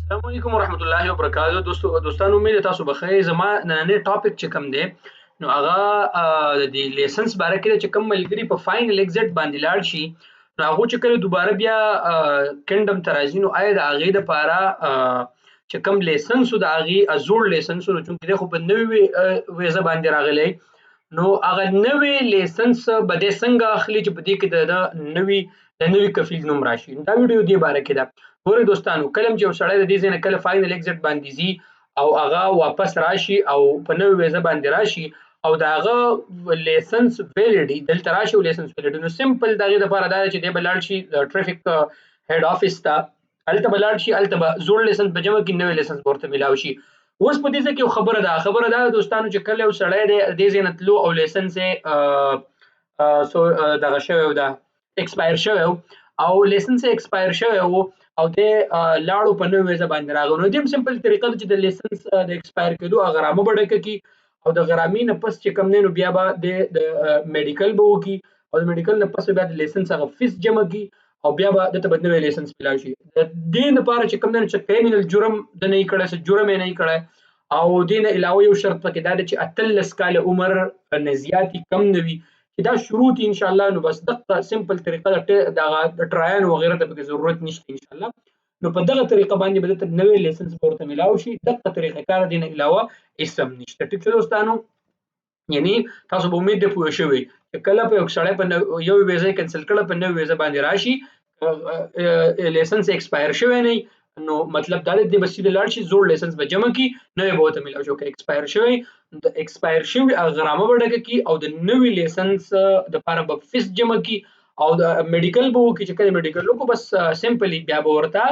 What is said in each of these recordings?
السلام علیکم ورحمت الله وبرکاته. دوستانو امید تاسو بخیر. زما نننې ټاپک چې کوم دی نو هغه د لیسنس باره کې چې کوم ملګري په فاینل ایگزیټ باندې لاړ شي نو هغه چې کله دوباره بیا کندم ته راځي نو آیا د هغې دپاره چې کوم لیسنس و د هغې زوړ لیسنس و چونکې دی خو په نوي ویزه باندې راغلی نو هغه نوی لیسنس به دی څنګه اخلي چې په دې کې د نوي کفیل نوم راشي. دا ویډیو دې باره کې ده. ګورئ دوستانو، کله چې یو سړی د دې ځای نه کله فاینل ایگزیټ باندې ځي او هغه واپس راشي او په نوې ویزه باندې راشي او د هغه لیسنس ویلیډي دلته راشي او لیسنس ویلیډي نو سمپل د هغې دپاره دا ده چې دی به لاړ شي د ټریفک هیډ آفس ته، هلته به لاړ شي، هلته به زوړ لیسنس به جمع کړي، نوی لیسنس به ورته میلاو شي. اوس په دې ځای کې یو خبره ده دوستانو چې کله یو سړی دی د دې ځای نه تلو او لیسنس یې دغه شوی ده ایکسپایر شوی او لیسنس یې ایکسپایر شوی و او دی لاړو په نوې ویزه باندې راغلو نو دې هم سمپل طریقه ده چې د لیسنس د ایکسپایر کېدو هغه غرامه به ډکه کړي او د غرامې نه پس چې کوم دی نو بیا به د میډیکل به وکړي او د میډیکل نه پس بیا د لیسنس هغه فیس جمع کړي او بیا به دته به نوی لیسنس میلاو شي. د دې لپاره چې کوم دی چې کریمینل جرم د نه یې کړی، څه جرم یې نه یې کړی او دې نه علاوه یو شرط پکې دا دی چې 18 کاله عمر نه زیات کم نه وي چې دا شروط انشاءالله نو بس دغه سمپل طریقه د ټرایان وغیره ته پکې ضرورت نشته انشاءالله. نو په دغه طریقه باندې به دته نوی لیسنس به ورته میلاو شي. دغه طریقه کار دې نه علاوه هېڅ هم نشته. ټیک شه دوستانو، یعنی تاسو به امید دی پوه شوي چې کله په یو سړی په یو ویزه یې کینسل کړه په نوې ویزه باندې راشي لیسنس ایکسپایر شوی نه نو مطلب دا دی به سیده لاړ شي زوړ لیسنس به جمع کړي نوی به ورته میلاو شي. که ایکسپایر شوی د ایکسپایر شوي غرامه به ډکه کړي او د نوي لیسنس دپاره به فیس جمع کړي او د میډیکل به وکړي. چې کله میډیکل وکړو بس سمپلی بیا به ورته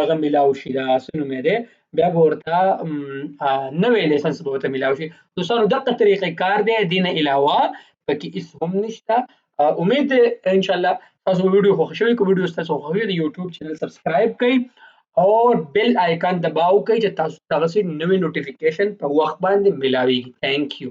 دغه میلاو شي، دا څه نوم یې دی، بیا به ورته نوی لیسنس به ورته میلاو شي. دوستانو دغه طریقې کار دی، دې نه علاوه پکې هېڅ هم نشته. امید دی انشاءالله تاسو به ویډیو خوښ شوي. که ویډیو ستاسو خوښوي د یوټیوب چینل سبسکرایب کړئ او بیل آیکن دباو کړئ چې تاسو دغسې نوې نوټیفیکیشن په وخت باندې میلاویږي. تھینک یو.